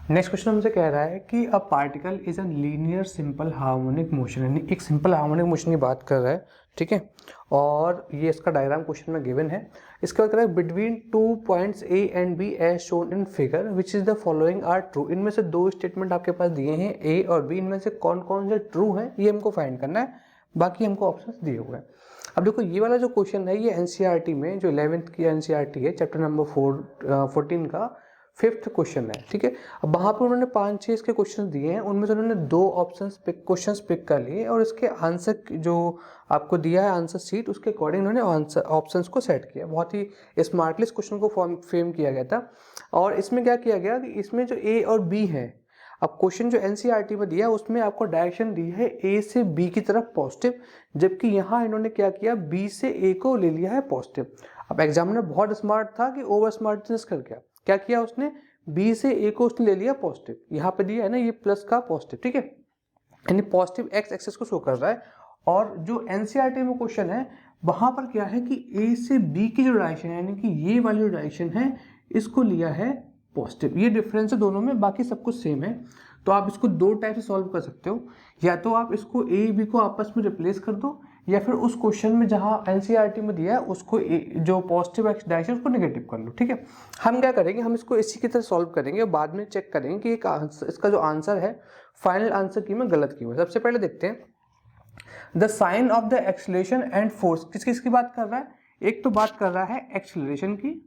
Next question हमसे कह रहा है कि a particle is a linear simple harmonic motion, यानी एक सिंपल हार्मोनिक मोशन की बात कर रहा है, ठीक है। और ये इसका डायग्राम क्वेश्चन में गिवन है। इसके बाद कह रहा है between 2 points A and B as shown in figure which is the following are true. इनमें से दो स्टेटमेंट आपके पास दिए हैं ए और बी, इनमें से कौन कौन से ट्रू है ये हमको फाइंड करना है, बाकी हमको ऑप्शन दिए हुए हैं। अब देखो ये वाला जो क्वेश्चन है ये एनसीईआरटी में जो 11th की एनसीईआरटी है चैप्टर नंबर 14 का 5th क्वेश्चन है, ठीक है। अब वहाँ पे उन्होंने 5-6 इसके क्वेश्चन दिए हैं, उनमें से उन्होंने 2 क्वेश्चंस पिक कर लिए और इसके आंसर जो आपको दिया है आंसर सीट उसके अकॉर्डिंग उन्होंने आंसर ऑप्शंस को सेट किया। बहुत ही स्मार्टली इस क्वेश्चन को फ्रेम किया गया था। और इसमें क्या किया गया कि इसमें जो ए और बी है, अब क्वेश्चन जो एनसीईआरटी में दिया है उसमें आपको डायरेक्शन दी है ए से बी की तरफ पॉजिटिव, जबकि यहाँ इन्होंने क्या किया बी से ए को ले लिया है पॉजिटिव। अब एग्जामिनर बहुत स्मार्ट था कि ओवर स्मार्टनेस कर गया, क्या किया उसने बी से ए को उसने ले लिया पॉजिटिव, यहाँ पे दिया है ना ये प्लस का पॉजिटिव, ठीक है, यानी पॉजिटिव एक्स एक्सेस को शो कर रहा है। और जो एनसीईआरटी में क्वेश्चन है वहां पर क्या है कि ए से बी की जो डायरेक्शन है यानी कि ये वाली जो डायरेक्शन है इसको लिया है पॉजिटिव। ये डिफरेंस है दोनों में, बाकी सब कुछ सेम है। तो आप इसको दो टाइप से सॉल्व कर सकते हो, या तो आप इसको ए बी को आपस में रिप्लेस कर दो, या फिर उस क्वेश्चन में जहां एनसीईआरटी में दिया है उसको जो पॉजिटिव एक्स डायरेक्शन उसको नेगेटिव कर लो, ठीक है। हम क्या करेंगे, हम इसको इसी की तरह सॉल्व करेंगे और बाद में चेक करेंगे कि इसका जो आंसर है फाइनल आंसर की मैं गलत क्यों है। सबसे पहले देखते हैं the sign of the acceleration and force. किस किस की बात कर रहा है, एक तो बात कर रहा है एक्सीलरेशन की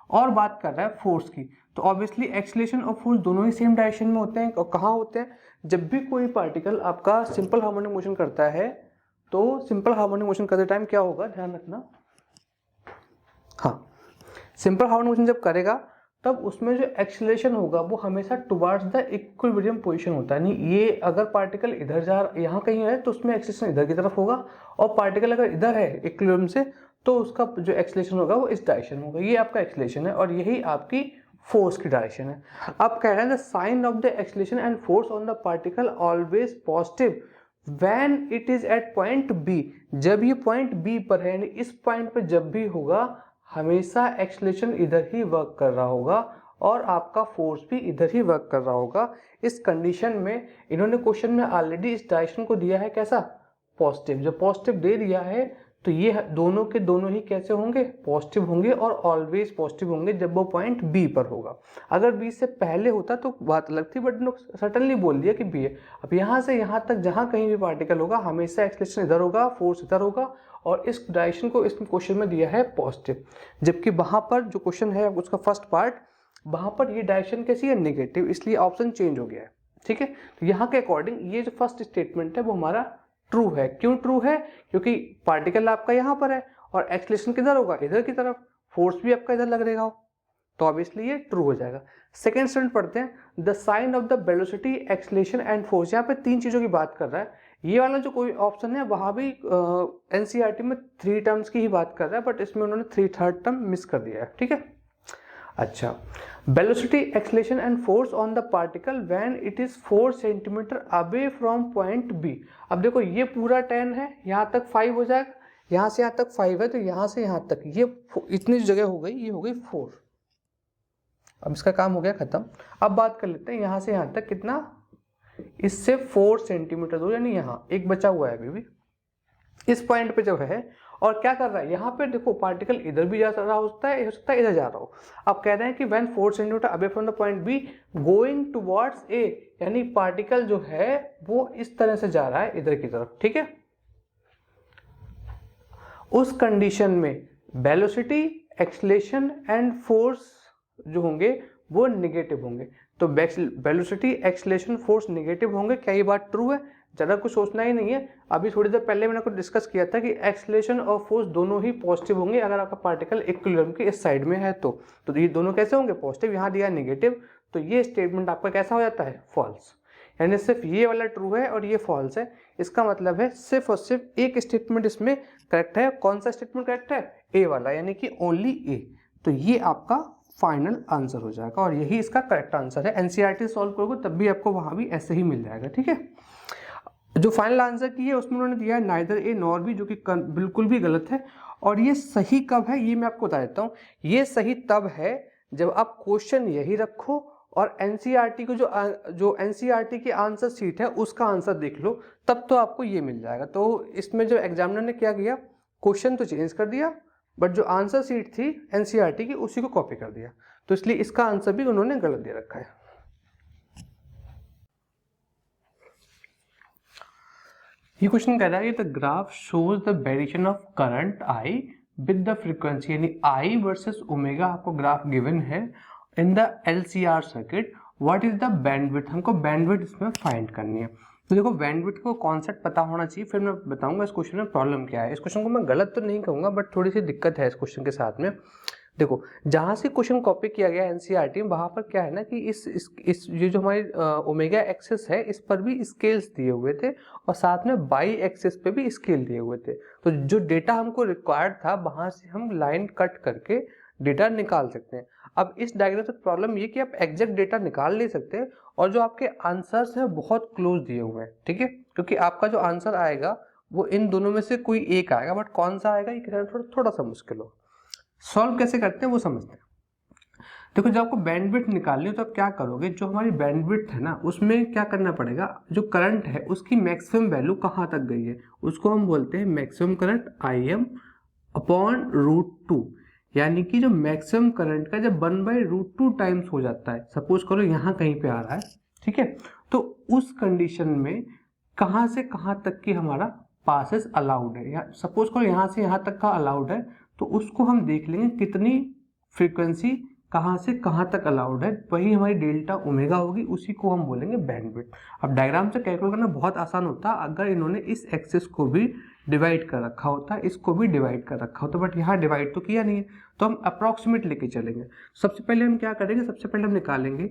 और बात कर रहा है फोर्स की। तो ऑब्वियसली एक्सीलरेशन और फोर्स दोनों ही सेम डायरेक्शन में होते हैं। और कहाँ होते हैं, जब भी कोई पार्टिकल आपका सिंपल हार्मोनिक मोशन करता है तो सिंपल हार्मोनिक मोशन करते टाइम क्या होगा, ध्यान रखना, हाँ, सिंपल हार्मोनिक मोशन जब करेगा तब उसमें जो एक्सीलरेशन होगा वो हमेशा टुवर्ड्स द इक्विलिब्रियम पोजीशन होता है। यानी ये अगर पार्टिकल इधर जा यहाँ कहीं है तो उसमें एक्सीलरेशन इधर की तरफ होगा, और पार्टिकल अगर इधर है इक्विलिब्रियम से तो उसका जो एक्सीलरेशन होगा वो इस डायरेक्शन में होगा। ये आपका एक्सीलरेशन है और यही आपकी फोर्स की डायरेक्शन है। अब कह रहे हैं the sign of the acceleration and force on the particle always positive when it is at point B. जब ये पॉइंट बी पर है यानी इस पॉइंट पर जब भी होगा हमेशा एक्सीलरेशन इधर ही वर्क कर रहा होगा और आपका फोर्स भी इधर ही वर्क कर रहा होगा। इस कंडीशन में इन्होंने क्वेश्चन में ऑलरेडी इस डायरेक्शन को दिया है कैसा, पॉजिटिव। जब पॉजिटिव दे दिया है तो ये दोनों के दोनों ही कैसे होंगे, पॉजिटिव होंगे और ऑलवेज पॉजिटिव होंगे जब वो पॉइंट बी पर होगा। अगर बी से पहले होता तो बात अलग थी, बट लोग सडनली बोल दिया कि बी है। अब यहाँ से यहाँ तक जहाँ कहीं भी पार्टिकल होगा हमेशा एक्सीलरेशन इधर होगा, फोर्स इधर होगा, और इस डायरेक्शन को इस क्वेश्चन में दिया है पॉजिटिव। जबकि वहां पर जो क्वेश्चन है उसका फर्स्ट पार्ट, वहां पर ये डायरेक्शन कैसी है, नेगेटिव, इसलिए ऑप्शन चेंज हो गया है, ठीक है। तो यहाँ के अकॉर्डिंग ये जो फर्स्ट स्टेटमेंट है वो हमारा ट्रू है। क्यों ट्रू है, क्योंकि पार्टिकल आपका यहाँ पर है और एक्सीलरेशन किधर होगा, इधर की तरफ, फोर्स भी आपका इधर लग रहेगा, तो ऑब्वियसली ये ट्रू हो जाएगा। सेकेंड स्टेटमेंट पढ़ते हैं, the sign of the velocity acceleration and force. यहाँ पे 3 चीजों की बात कर रहा है। ये वाला जो कोई ऑप्शन है वहां भी एनसीईआरटी में 3 टर्म्स की ही बात कर रहा है, बट इसमें उन्होंने 3rd टर्म मिस कर दिया है, ठीक है। अच्छा, velocity acceleration and force on the particle when it is 4 centimetre away from point B. अब देखो ये पूरा 10 है, यहाँ तक 5 हो जाएगा, यहाँ से यहाँ तक 5 है, तो यहाँ से यहाँ तक ये इतनी जगह हो गई, ये हो गई 4। अब इसका काम हो गया खत्म। अब बात कर लेते हैं यहाँ से यहाँ तक कितना, इससे 4 सेंटीमीटर दूर, यानी यहाँ एक बचा हुआ है अभी भी इस पॉइंट पे जो है। और क्या कर रहा है, यहाँ पे देखो पार्टिकल इधर भी जा रहा हो सकता है इधर जा रहा हो। अब कह रहे हैं कि when 4 centimetre away from the point be going towards a, यानी पार्टिकल जो है वो इस तरह से जा रहा है इधर की तरफ, ठीक है। उस कंडीशन में वेलोसिटी एक्सीलरेशन एंड फोर्स जो होंगे वो नेगेटिव होंगे। तो वेलोसिटी एक्सीलरेशन फोर्स नेगेटिव होंगे। क्या ये बात ट्रू है, ज़्यादा कुछ सोचना ही नहीं है। अभी थोड़ी देर पहले मैंने कुछ डिस्कस किया था कि एक्सीलरेशन और फोर्स दोनों ही पॉजिटिव होंगे अगर आपका पार्टिकल इक्विलिब्रियम के इस साइड में है तो ये दोनों कैसे होंगे, पॉजिटिव, यहाँ दिया नेगेटिव, तो ये स्टेटमेंट आपका कैसा हो जाता है, फॉल्स। यानी सिर्फ ये वाला ट्रू है और ये फॉल्स है। इसका मतलब है सिर्फ और सिर्फ एक स्टेटमेंट इसमें करेक्ट है। कौन सा स्टेटमेंट करेक्ट है, ए वाला, यानी कि ओनली ए। तो ये आपका फाइनल आंसर हो जाएगा और यही इसका करेक्ट आंसर है। एनसीईआरटी सॉल्व करोगे तब भी आपको वहां भी ऐसे ही मिल जाएगा, ठीक है। जो फाइनल आंसर की है उसमें उन्होंने दिया है नाइदर ए नॉर बी, जो कि बिल्कुल भी गलत है। और ये सही कब है ये मैं आपको बता देता हूँ। ये सही तब है जब आप क्वेश्चन यही रखो और एनसीईआरटी को जो एनसीईआरटी की आंसर शीट है उसका आंसर देख लो, तब तो आपको ये मिल जाएगा। तो इसमें जो एग्जामिनर ने क्या किया, क्वेश्चन तो चेंज कर दिया बट जो आंसर शीट थी एनसीईआरटी की उसी को कॉपी कर दिया, तो इसलिए इसका आंसर भी उन्होंने गलत दे रखा है। ये क्वेश्चन कह रहा है the graph shows the variation of current I with the frequency, यानी आई वर्सेस ओमेगा आपको ग्राफ गिवन है in the LCR circuit, what is the bandwidth, हमको बैंडविड्थ इसमें फाइंड करनी है। तो देखो बैंडविड्थ को कॉन्सेप्ट पता होना चाहिए, फिर मैं बताऊंगा इस क्वेश्चन में प्रॉब्लम क्या है। इस क्वेश्चन को मैं गलत तो नहीं कहूंगा बट थोड़ी सी दिक्कत है इस क्वेश्चन के साथ में। देखो जहाँ से क्वेश्चन कॉपी किया गया एनसीईआरटी में, वहाँ पर क्या है ना कि इस ये जो हमारी ओमेगा एक्सिस है इस पर भी स्केल्स दिए हुए थे और साथ में बाई एक्सिस पे भी स्केल दिए हुए थे। तो जो डेटा हमको रिक्वायर्ड था वहाँ से हम लाइन कट करके डेटा निकाल सकते हैं। अब इस डायग्राम से प्रॉब्लम ये कि आप एग्जैक्ट डेटा निकाल नहीं सकते और जो आपके आंसर्स हैं बहुत क्लोज दिए हुए हैं, ठीक है, क्योंकि आपका जो आंसर आएगा वो इन दोनों में से कोई एक आएगा, बट कौन सा आएगा ये थोड़ा सा मुश्किल हो। सॉल्व कैसे करते हैं वो समझते हैं। देखो जब आपको बैंडविड्थ निकालनी हो तो आप क्या करोगे, जो हमारी बैंडविड्थ है ना उसमें क्या करना पड़ेगा, जो करंट है उसकी मैक्सिमम वैल्यू कहाँ तक गई है उसको हम बोलते हैं मैक्सिमम करंट IM अपॉन √2, यानी कि जो मैक्सिमम करंट का जब 1/√2 टाइम्स हो जाता है, सपोज करो यहाँ कहीं पे आ रहा है, ठीक है, तो उस कंडीशन में कहाँ से कहाँ तक की हमारा पासेस अलाउड है, या सपोज करो यहाँ से यहाँ तक का अलाउड है, तो उसको हम देख लेंगे कितनी फ्रीक्वेंसी कहाँ से कहाँ तक अलाउड है, वही हमारी डेल्टा ओमेगा होगी, उसी को हम बोलेंगे बैंडविड्थ। अब डायग्राम से कैलकुलेट करना बहुत आसान होता अगर इन्होंने इस एक्सिस को भी डिवाइड कर रखा होता, इसको भी डिवाइड कर रखा होता, बट यहाँ डिवाइड तो किया नहीं है, तो हम अप्रॉक्सीमेट लेके चलेंगे। सबसे पहले हम क्या करेंगे, सबसे पहले हम निकालेंगे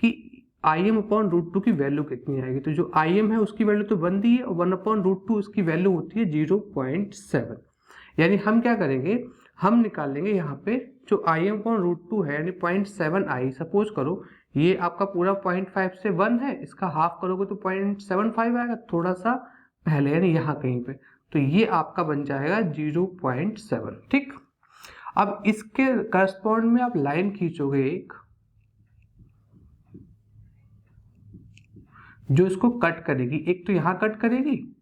कि IM अपॉन √2 की वैल्यू कितनी आएगी। तो जो IM है उसकी वैल्यू तो 1 दी है और 1 अपॉन √2 इसकी वैल्यू होती है 0.7, यानी हम क्या करेंगे, हम निकालेंगे यहाँ पे जो IM अपॉन √2 है यानी 0.7 आई, सपोज करो ये आपका पूरा 0.5 से 1 है, इसका हाफ करोगे तो 0.75 आएगा, थोड़ा सा पहले यानी यहाँ कहीं पे, तो ये आपका बन जाएगा 0.7, ठीक। अब इसके करस्पॉन्ड में आप लाइन खींचोगे एक जो इसको कट करेगी, एक तो यहाँ कट करेगी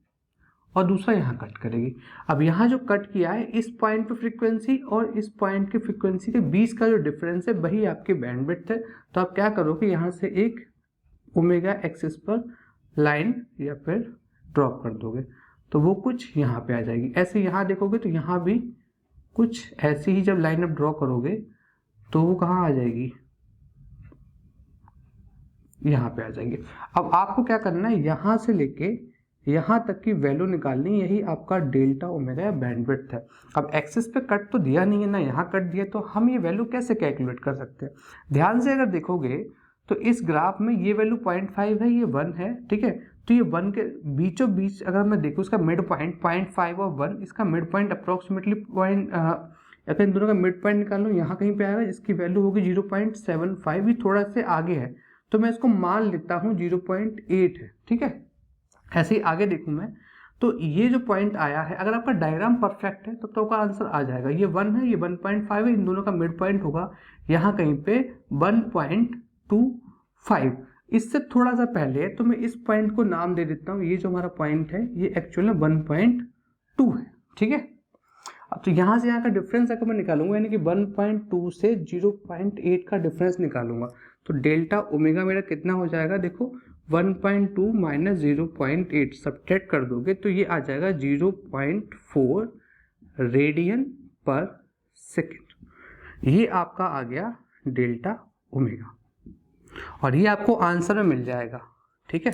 और दूसरा यहाँ कट करेगी। अब यहाँ जो कट किया है इस पॉइंट पे फ्रीक्वेंसी और इस पॉइंट की फ्रीक्वेंसी के बीच का जो डिफरेंस है वही आपकी बैंडविड्थ है। तो आप क्या करोगे, यहाँ से एक ओमेगा एक्सिस पर लाइन या फिर ड्रॉप कर दोगे, तो वो कुछ यहाँ पे आ जाएगी। ऐसे यहाँ देखोगे तो यहाँ भी कुछ ऐसी ही जब लाइन आप ड्रॉ करोगे तो वो कहाँ आ जाएगी, यहाँ पे आ जाएंगे। अब आपको क्या करना है, यहाँ से लेके यहाँ तक की वैल्यू निकालनी, यही आपका डेल्टा ओमेगा या बैंडविड्थ है। अब एक्सिस पे कट तो दिया नहीं है ना, यहाँ कट दिया, तो हम ये वैल्यू कैसे कैलकुलेट कर सकते हैं। ध्यान से अगर देखोगे तो इस ग्राफ में ये वैल्यू 0.5 है, ये 1 है, ठीक है, तो ये 1 के बीचों बीच अगर मैं देखूँ इसका मिड पॉइंट 0.5 और 1, इसका मिड पॉइंट अप्रोक्सीमेटली या फिर इन दोनों का मिड पॉइंट निकाल लो, यहाँ कहीं पे आएगा जिसकी वैल्यू होगी 0.75, ये थोड़ा से आगे है तो मैं इसको मान लेता हूँ 0.8 है, ठीक है। ऐसे ही आगे देखूँ मैं तो ये जो पॉइंट आया है, अगर आपका डायग्राम परफेक्ट है तब तो आपका आंसर आ जाएगा। ये 1 है, ये 1.5 है, इन दोनों का मिड पॉइंट होगा यहाँ कहीं पे 1.25। इससे थोड़ा सा पहले है तो मैं इस पॉइंट को नाम दे देता हूँ, ये जो हमारा पॉइंट है ये एक्चुअल में 1.2 है, ठीक है। अब तो यहाँ से यहाँ का डिफरेंस अगर मैं निकालूंगा यानी कि 1.2 से 0.8 का डिफरेंस निकालूंगा तो डेल्टा ओमेगा मेरा कितना हो जाएगा, देखो 1.2 माइनस 0.8 सब्ट्रैक्ट कर दोगे तो ये आ जाएगा 0.4 रेडियन पर सेकेंड। ये आपका आ गया डेल्टा ओमेगा और ये आपको आंसर में मिल जाएगा, ठीक है।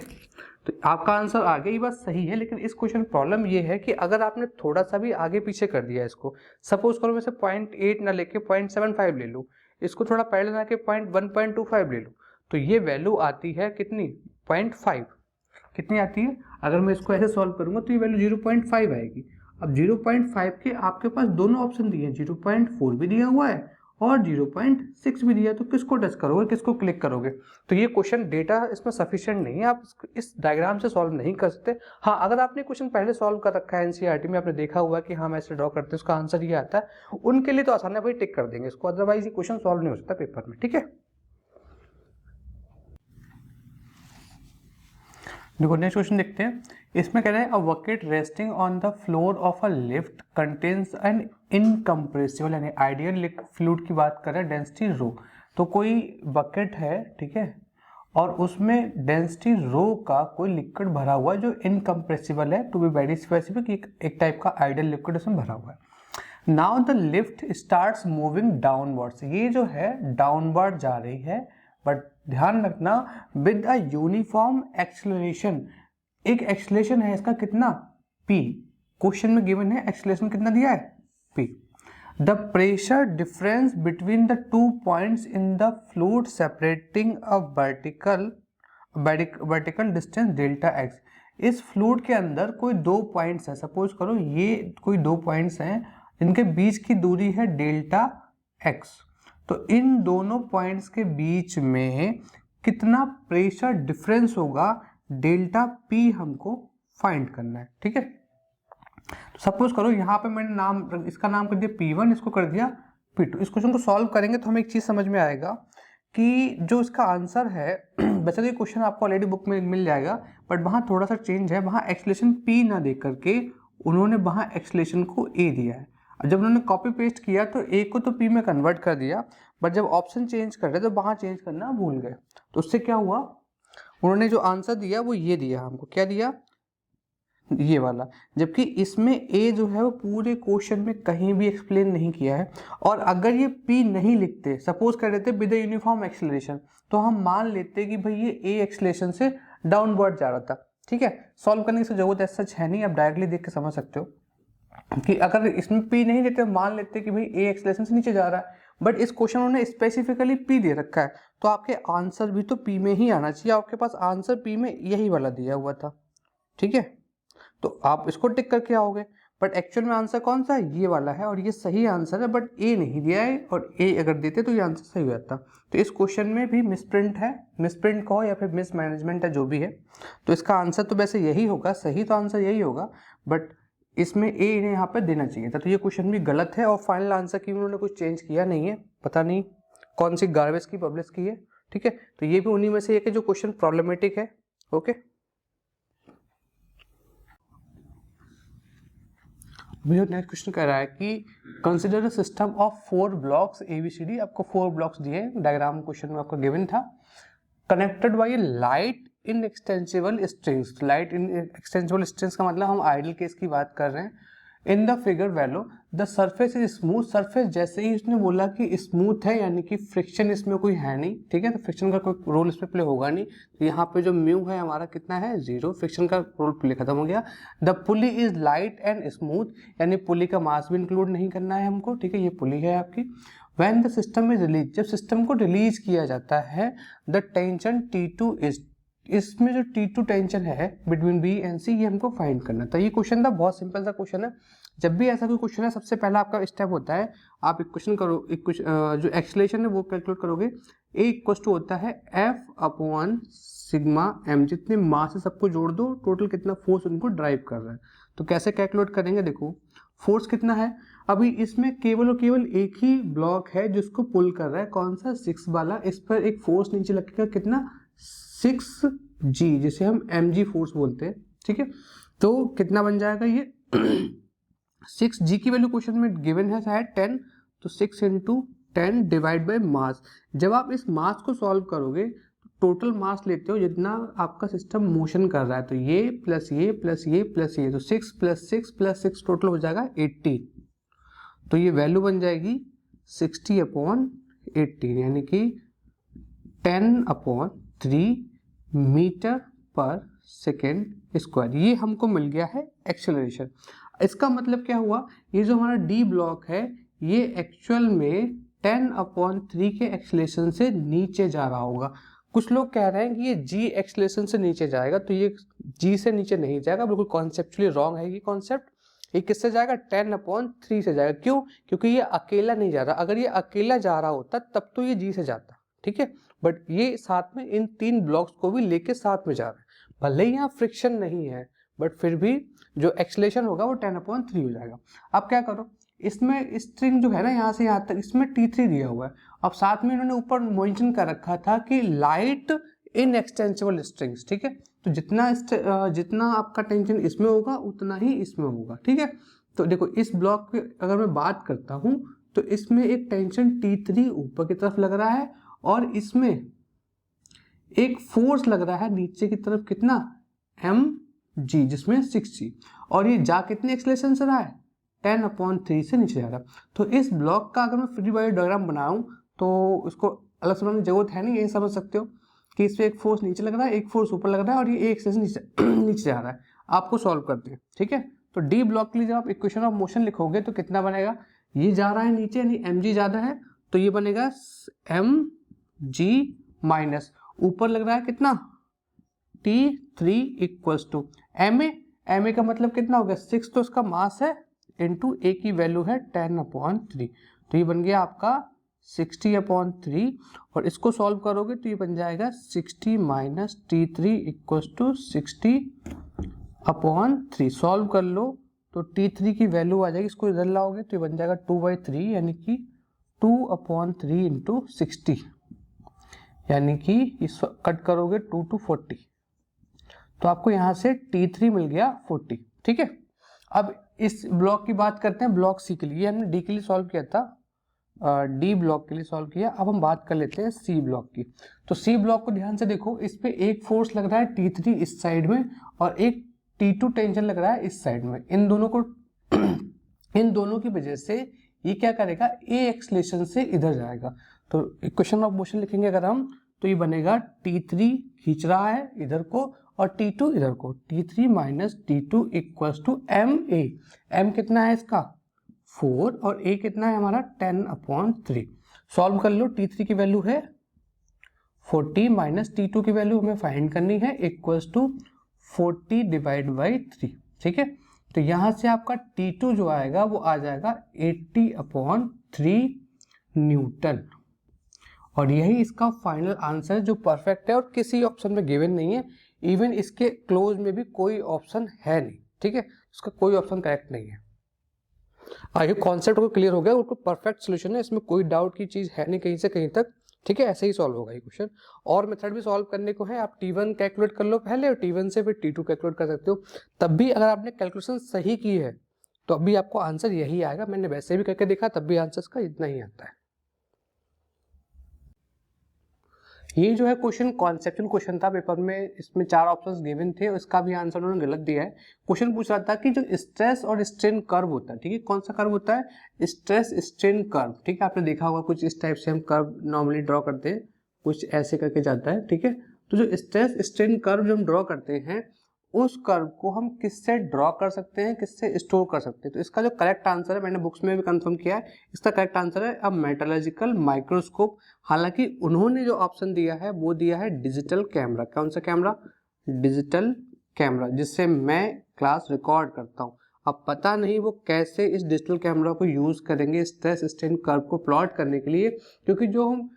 तो आपका आंसर आगे ही बात सही है, लेकिन इस क्वेश्चन प्रॉब्लम ये है कि अगर आपने थोड़ा सा भी आगे पीछे कर दिया इसको, सपोज करो वैसे 0.8 ना लेके 0.75 ले लूँ, इसको थोड़ा पहले ना के 1.25 ले लूँ, तो ये वैल्यू आती है कितनी 0.5, कितनी आती है, अगर मैं इसको ऐसे सॉल्व करूंगा तो ये वैल्यू 0.5 आएगी। अब 0.5 के आपके पास दोनों ऑप्शन दिए हैं, 0.4 भी दिया हुआ है और 0.6 भी दिया है, तो किसको टच करोगे, किसको क्लिक करोगे। तो ये क्वेश्चन डेटा इसमें सफिशिएंट नहीं है, आप इस डायग्राम से सॉल्व नहीं कर सकते। हाँ, अगर आपने क्वेश्चन पहले सॉल्व कर रखा है एनसीईआरटी में, आपने देखा हुआ कि हाँ मैं ऐसे ड्रॉ करते हैं उसका आंसर ये आता है, उनके लिए तो आसान है भाई, टिक कर देंगे इसको, अदरवाइज ये क्वेश्चन सॉल्व नहीं हो सकता पेपर में, ठीक है। देखो नेक्स्ट क्वेश्चन देखते हैं। इसमें कह रहे हैं a bucket resting on the floor of a lift contains an incompressible यानी आइडियल फ्लूइड की बात कर रहे हैं डेंसिटी रो। तो कोई बकेट है, ठीक है, और उसमें डेंसिटी रो का कोई लिक्विड भरा हुआ है जो इनकम्प्रेसिबल है, टू बी वेरी स्पेसिफिक एक टाइप का आइडियल लिक्विड उसमें भरा हुआ है। Now the lift starts moving downwards, ये जो है डाउनवर्ड जा रही है, बट ध्यान रखना विद अ यूनिफॉर्म एक्सेलरेशन। एक एक्सेलरेशन है इसका कितना, p, क्वेश्चन में गिवन है एक्सेलरेशन कितना दिया है, p। The pressure difference between the 2 points in the fluid separating a vertical distance delta x. इस फ्लूइड के अंदर कोई 2 पॉइंट्स है, सपोज करो ये कोई 2 पॉइंट्स हैं जिनके बीच की दूरी है डेल्टा एक्स। तो इन दोनों पॉइंट्स के बीच में कितना प्रेशर डिफरेंस होगा, डेल्टा पी हमको फाइंड करना है, ठीक है। तो सपोज करो यहाँ पे मैंने नाम, इसका नाम कर दिया P1, इसको कर दिया P2। इस क्वेश्चन को सॉल्व करेंगे तो हमें एक चीज समझ में आएगा कि जो इसका आंसर है वैसे तो ये क्वेश्चन आपको ऑलरेडी बुक में मिल जाएगा, बट वहाँ थोड़ा सा चेंज है, वहाँ एक्सेलरेशन P ना दे करके उन्होंने वहाँ एक्सेलरेशन को A दिया है। जब उन्होंने कॉपी पेस्ट किया तो A को तो P में कन्वर्ट कर दिया, बट जब ऑप्शन चेंज कर रहे तो वहाँ चेंज करना भूल गए। तो उससे क्या हुआ, उन्होंने जो आंसर दिया वो ये दिया हमको, क्या दिया, ये वाला, जबकि इसमें A जो है वो पूरे क्वेश्चन में कहीं भी एक्सप्लेन नहीं किया है। और अगर ये P नहीं लिखते, सपोज कर देते विद यूनिफॉर्म एक्सेलरेशन, तो हम मान लेते कि भाई ये A एक्सेलरेशन से डाउनवर्ड जा रहा था, ठीक है। सॉल्व करने की जरूरत ऐसा सच है नहीं, आप डायरेक्टली देख के समझ सकते हो कि अगर इसमें P नहीं देते मान लेते कि भाई A एक्सेलरेशन से नीचे जा रहा है, बट इस क्वेश्चन उन्होंने स्पेसिफिकली P दे रखा है, तो आपके आंसर भी तो P में ही आना चाहिए। आपके पास आंसर P में यही वाला दिया हुआ था, ठीक है, तो आप इसको टिक करके आओगे। बट एक्चुअल में आंसर कौन सा है, ये वाला है, और ये सही आंसर है, बट A नहीं दिया है, और A अगर देते तो ये आंसर सही हो जाता। तो इस क्वेश्चन में भी मिसप्रिंट है, मिसप्रिंट कहो या फिर मिस मैनेजमेंट है, जो भी है। तो इसका आंसर तो वैसे यही होगा, सही तो आंसर यही होगा, बट इसमें A इन्हें यहाँ पे देना चाहिए था। तो ये क्वेश्चन भी गलत है, और फाइनल आंसर की उन्होंने कुछ चेंज किया नहीं है, पता नहीं कौन सी गार्बेज की पब्लिश की है, ठीक है। तो ये भी उन्हीं में से एक है जो क्वेश्चन प्रॉब्लमेटिक है, ओके। मुझे नेक्स्ट क्वेश्चन कह रहा है कि consider a system of 4 blocks ABCD। आपको 4 ब्लॉक्स दिए हैं, डायग्राम क्वेश्चन में आपको गिवन था, connected by light in extensible strings. Light in extensible strings का मतलब हम आइडल केस की बात कर रहे हैं। In the figure value the surface is smooth. Surface जैसे ही उसने बोला कि स्मूथ है, यानी कि फ्रिक्शन इसमें कोई है नहीं, ठीक है, तो फ्रिक्शन का कोई रोल इसमें प्ले होगा नहीं। तो यहाँ पे जो म्यू है हमारा कितना है, 0, फ्रिक्शन का रोल प्ले खत्म हो गया। The pulley is light and smooth, यानी पुली का मास भी इंक्लूड नहीं करना है हमको, ठीक है, ये पुली है आपकी। When the system is released, जब सिस्टम को रिलीज किया जाता है, द टेंशन T2 इज, इसमें जो T2 टेंशन है बिटवीन B एंड C, ये हमको फाइंड करना था। ये क्वेश्चन था, बहुत सिंपल सा क्वेश्चन है। जब भी ऐसा कोई क्वेश्चन है, सबसे पहला आपका स्टेप होता है, आप एक क्वेश्चन करो, जो एक्सेलरेशन है वो कैलकुलेट करोगे। A इक्वल टू होता है F/σm, जितने मास से सबको जोड़ दो, टोटल कितना फोर्स उनको ड्राइव कर रहा है। तो कैसे कैलकुलेट करेंगे, देखो फोर्स कितना है, अभी इसमें केवल और केवल एक ही ब्लॉक है जिसको पुल कर रहा है, कौन सा, 6 वाला। इस पर एक फोर्स नीचे लगेगा, कितना, 6G, जिसे हम mg फोर्स बोलते हैं, ठीक है। तो कितना बन जाएगा ये 6G की वैल्यू क्वेश्चन में गिवन है शायद 10, तो 6 × 10 डिवाइड बाय मास। जब आप इस मास को सॉल्व करोगे, टोटल मास लेते हो जितना आपका सिस्टम मोशन कर रहा है, तो ये प्लस ये प्लस ये प्लस ये, तो 6 + 6 + 6 टोटल हो जाएगा 80। तो ये वैल्यू बन जाएगी 60/18, यानी कि 10/3 मीटर/सेकेंड²। ये हमको मिल गया है एक्सेलरेशन। इसका मतलब क्या हुआ, ये जो हमारा D ब्लॉक है, ये एक्चुअल में 10/3 के एक्सेलरेशन से नीचे जा रहा होगा। कुछ लोग कह रहे हैं कि ये G एक्सेलरेशन से नीचे जाएगा, तो ये G से नीचे नहीं जाएगा, बिल्कुल कॉन्सेप्चुअली रॉन्ग है ये कॉन्सेप्ट। ये किससे जाएगा, 10/3 से जाएगा। क्यों, क्योंकि ये अकेला नहीं जा रहा। अगर ये अकेला जा रहा होता तब तो ये G से जाता, ठीक है, बट ये साथ में इन 3 ब्लॉक्स को भी लेके साथ में जा रहा है। भले ही यहाँ फ्रिक्शन नहीं है, बट फिर भी जो एक्सेलरेशन होगा वो 10/3 हो जाएगा। अब क्या करो, इसमें स्ट्रिंग जो है ना, यहाँ से यहाँ तक इसमें T3 दिया हुआ है। अब साथ में इन्होंने ऊपर मेंशन कर रखा था कि लाइट इनएक्सटेंसिबल स्ट्रिंग्स, ठीक है। तो जितना आपका टेंशन इसमें होगा उतना ही इसमें होगा, ठीक है। तो देखो इस ब्लॉक की अगर मैं बात करता हूँ तो इसमें एक टेंशन T3 ऊपर की तरफ लग रहा है और इसमें एक फोर्स लग रहा है नीचे की तरफ, कितना mg, जिसमें 6g, और ये जा कितने एक्सेलरेशन से रहा है 10/3 से नीचे जा रहा है। तो इस ब्लॉक का अगर मैं फ्री बॉडी डायग्राम बनाऊं तो इसको अलग से बनाने की जरूरत है नहीं, यही समझ सकते हो कि इसमें एक फोर्स नीचे लग रहा है, एक फोर्स ऊपर लग रहा है और ये एक एक्सेलरेशन नीचे जा रहा है। आपको सॉल्व करते हैं, ठीक है। तो डी ब्लॉक के लिए जब आप इक्वेशन ऑफ मोशन लिखोगे तो कितना बनेगा, ये जा रहा है नीचे यानी mg ज्यादा है तो ये बनेगा mg माइनस ऊपर लग रहा है कितना T3 इक्वल्स टू ma का मतलब कितना हो गया 6, तो इसका मास है इंटू a की वैल्यू है 10/3, तो ये बन गया आपका 60/3 और इसको सॉल्व करोगे तो ये बन जाएगा 60 minus T3 equals to 60/3। Solve कर लो तो T3 की वैल्यू आ जाएगी, इसको इधर लाओगे तो ये बन जाएगा 2/3 यानी कि 2/3 इंटू 60, यानी कि इस कट करोगे 2 to 40 तो आपको यहाँ से T3 मिल गया 40, ठीक है। अब इस ब्लॉक की बात करते हैं ब्लॉक सी के लिए, हमने डी के लिए सॉल्व किया था, डी ब्लॉक के लिए सॉल्व किया। अब हम बात कर लेते हैं सी ब्लॉक की। तो सी ब्लॉक को ध्यान से देखो, इस पे एक फोर्स लग रहा है T3 इस साइड में और एक T2 टेंशन लग रहा है इस साइड में। इन दोनों की वजह से ये क्या करेगा, ए एक्सलेशन से इधर जाएगा। तो इक्वेशन ऑफ मोशन लिखेंगे अगर हम तो ये बनेगा T3 खींच रहा है इधर को और T2 इधर को, T3 minus T2 equals to ma। m कितना है इसका 4 और a कितना है हमारा 10/3। सॉल्व कर लो, T3 की वैल्यू है 40 माइनस T2 की वैल्यू हमें फाइंड करनी है इक्वल्स टू 40/3, ठीक है। तो यहाँ से आपका T2 जो आएगा वो आ जाएगा 80/3 न्यूटन और यही इसका फाइनल आंसर जो परफेक्ट है और किसी ऑप्शन में गिवन नहीं है, इवन इसके क्लोज में भी कोई ऑप्शन है नहीं, ठीक है। इसका कोई ऑप्शन करेक्ट नहीं है। आगे कॉन्सेप्ट को क्लियर हो गया, उसको परफेक्ट सोल्यूशन है, इसमें कोई डाउट की चीज है नहीं कहीं से कहीं तक, ठीक है। ऐसे ही सॉल्व होगा ये क्वेश्चन। और मेथड भी सॉल्व करने को है, आप T1 कैलकुलेट कर लो पहले और T1 से फिर T2 कैलकुलेट कर सकते हो। तब भी अगर आपने कैलकुलेशन सही की है तो अभी आपको आंसर यही आएगा। मैंने वैसे भी करके देखा तब भी आंसर का इतना ही आता है। ये जो है क्वेश्चन कॉन्सेप्चुअल क्वेश्चन था पेपर में, इसमें 4 ऑप्शंस गिवन थे और इसका भी आंसर उन्होंने गलत दिया है। क्वेश्चन पूछ रहा था कि जो स्ट्रेस और स्ट्रेन कर्व होता है, ठीक है, कौन सा कर्व होता है, स्ट्रेस स्ट्रेन कर्व, ठीक है। आपने देखा होगा कुछ इस टाइप से हम कर्व नॉर्मली ड्रॉ करते हैं, कुछ ऐसे करके जाता है, ठीक है। तो जो स्ट्रेस स्ट्रेन कर्व जो हम ड्रॉ करते हैं उस कर्व को हम किससे ड्रॉ कर सकते हैं, किससे स्टोर कर सकते हैं। तो इसका जो करेक्ट आंसर है, मैंने बुक्स में भी कंफर्म किया है, इसका करेक्ट आंसर है अ मेटलर्जिकल माइक्रोस्कोप। हालांकि उन्होंने जो ऑप्शन दिया है वो दिया है डिजिटल कैमरा। कौन सा कैमरा, डिजिटल कैमरा, जिससे मैं क्लास रिकॉर्ड करता हूँ। अब पता नहीं वो कैसे इस डिजिटल कैमरा को यूज करेंगे स्ट्रेस स्ट्रेन कर्व को प्लॉट करने के लिए, क्योंकि जो हम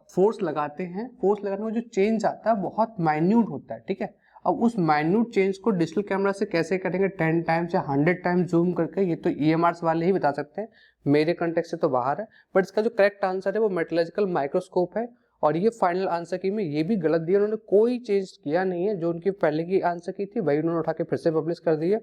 फोर्स लगाते हैं, फोर्स लगाने में जो चेंज आता है बहुत माइन्यूट होता है, ठीक है। अब उस माइन्यूट चेंज को डिजिटल कैमरा से कैसे करेंगे, 10 टाइम्स या 100 टाइम्स जूम करके, ये तो EMRs वाले ही बता सकते हैं, मेरे कंटेक्स्ट से तो बाहर है। बट इसका जो करेक्ट आंसर है वो मेटलर्जिकल माइक्रोस्कोप है। और ये फाइनल आंसर की में ये भी गलत दिया, उन्होंने कोई चेंज किया नहीं है, जो उनकी पहले की आंसर की थी वही उन्होंने उठा के फिर से पब्लिश कर दी है।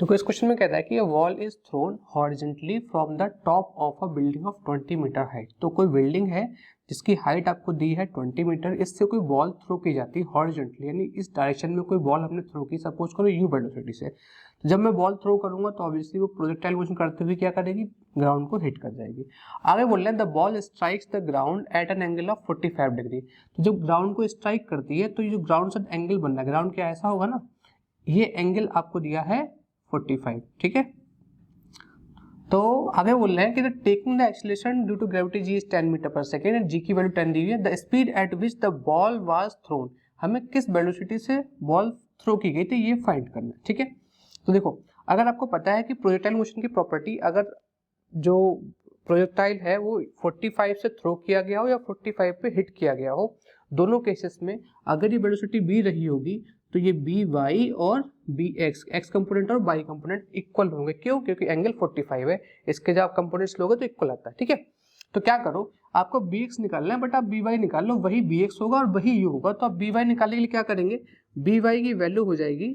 तो इस क्वेश्चन में कहता है कि ball is thrown horizontally from the top of a building of 20 metre height. तो कोई बिल्डिंग है जिसकी हाइट आपको दी है 20 मीटर, इससे कोई बॉल थ्रो की जाती है हॉरिजेंटली, यानी इस डायरेक्शन में कोई बॉल हमने थ्रो की, सपोज करो यू वेलोसिटी से। तो जब मैं बॉल थ्रो करूंगा तो ऑब्वियसली वो प्रोजेक्टाइल मोशन करते हुए क्या करेगी, ग्राउंड को हिट कर जाएगी। आगे बोल रहे हैं the ball strikes the ground eight an angle of 45 degree. तो जब ग्राउंड को स्ट्राइक करती है तो ये जो ग्राउंड से एंगल बन रहा है, ग्राउंड क्या ऐसा होगा ना, ये एंगल आपको दिया है 45, ठीक है। तो आगे बोल रहे हैं कि taking the acceleration due to gravity g is 10 metre per second and g की वैल्यू 10 दी हुई है, the speed at which the ball was thrown, हमें किस वेलोसिटी से बॉल थ्रो की गई थी ये फाइंड करना है, ठीक है। तो देखो अगर आपको पता है कि प्रोजेक्टाइल मोशन की प्रॉपर्टी, अगर जो प्रोजेक्टाइल है वो 45 से थ्रो किया गया हो या 45 पे हिट किया गया हो, दोनों केसेस में अगर ये वेलोसिटी b रही होगी तो ये बी वाई और बी एक्स, एक्स कंपोनेंट और वाई कंपोनेंट इक्वल होंगे। क्यों, क्योंकि एंगल 45 है, इसके जब आप कंपोनेंट्स लोगे तो इक्वल आता है, ठीक है। तो क्या करो, आपको bx निकालना है बट आप by निकाल लो, वही bx होगा और वही u होगा। तो आप by निकालने के लिए क्या करेंगे, by की वैल्यू हो जाएगी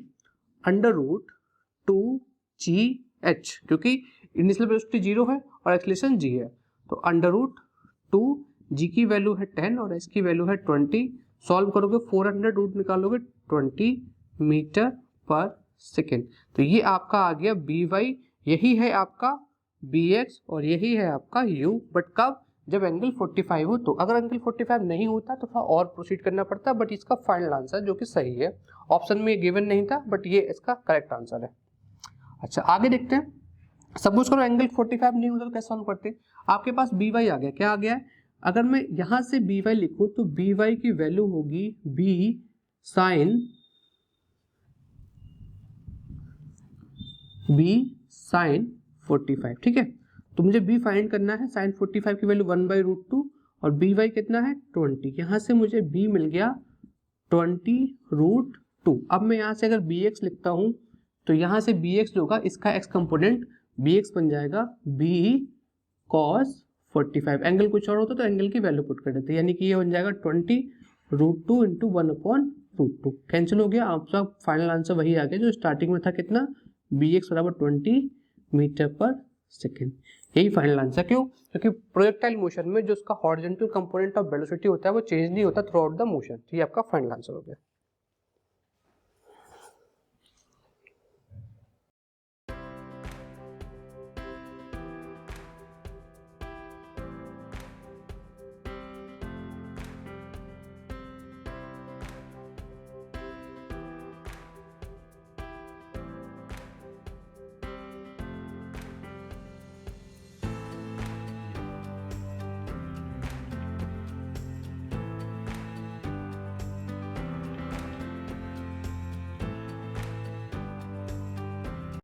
√2gh, क्योंकि इनिशियल वेलोसिटी 0 है और एक्सीलरेशन g है। तो √2g की वैल्यू है 10 और h की वैल्यू है 20। सॉल्व करोगे 400 रूट निकालोगे 20 मीटर पर सेकेंड। तो ये आपका आ गया by, यही है आपका bx और यही है आपका u। बट कब, जब एंगल 45 हो। तो अगर एंगल 45 नहीं होता तो थोड़ा और प्रोसीड करना पड़ता, बट इसका फाइनल आंसर जो कि सही है, ऑप्शन में ये गिवन नहीं था बट ये इसका करेक्ट आंसर है। अच्छा आगे देखते हैं, सपोज करो एंगल 45 नहीं होता तो कैसे सॉल्व करते हैं। आपके पास by आ गया, क्या आ गया है, अगर मैं यहां से by लिखूं तो by की वैल्यू होगी b sin 45, ठीक है। तो मुझे b फाइंड करना है, sin 45 की वैल्यू 1/√2 और by कितना है 20। यहां से मुझे b मिल गया 20√2। अब मैं यहां से अगर bx लिखता हूं तो यहां से bx जो होगा इसका x कंपोनेंट bx बन जाएगा b cos 45। एंगल कुछ और होता तो एंगल की वैल्यू पुट कर देते, यानी कि ये बन जाएगा 20√2 इंटू 1/√2। कैंसिल हो गया, आपका फाइनल आंसर वही आ गया जो स्टार्टिंग में था, कितना, bx बराबर 20 मीटर पर सेकेंड। यही फाइनल आंसर। क्यों, क्योंकि प्रोजेक्टाइल मोशन में जो उसका हॉरिजॉन्टल कंपोनेंट ऑफ वेलोसिटी होता है वो चेंज नहीं होता थ्रू आउट द मोशन। ये आपका फाइनल आंसर हो गया।